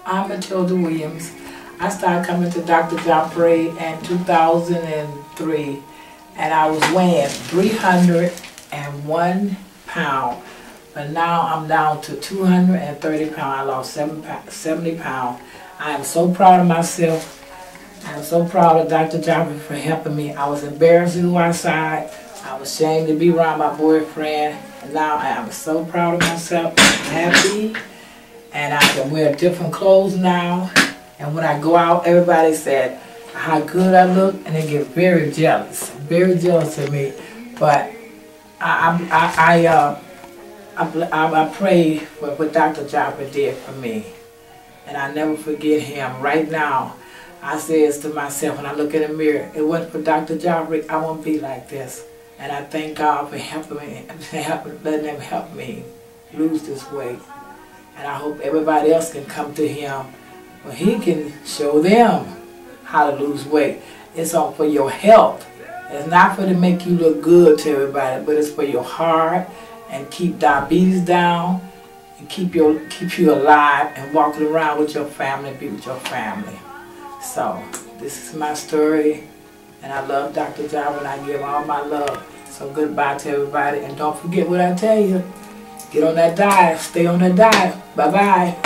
I'm Matilda Williams. I started coming to Dr. Joffrey in 2003, and I was weighing 301 pounds. But now I'm down to 230 pounds. I lost 70 pounds. I am so proud of myself. I'm so proud of Dr. Joffrey for helping me. I was embarrassed to go outside. I was ashamed to be around my boyfriend. And now I am so proud of myself. I'm happy. And I can wear different clothes now. And when I go out, everybody said how good I look, and they get very jealous of me. But I pray for what Dr. Joffrey did for me, and I never forget him. Right now, I says to myself when I look in the mirror, it wasn't for Dr. Joffrey, I won't be like this. And I thank God for helping me, letting him help me lose this weight. And I hope everybody else can come to him, where he can show them how to lose weight. It's all for your health. It's not for to make you look good to everybody, but it's for your heart, and keep diabetes down, and keep you alive, and walking around with your family, be with your family. So this is my story, and I love Dr. Joffrey, and I give all my love. So goodbye to everybody, and don't forget what I tell you. Get on that diet. Stay on that diet. Bye-bye.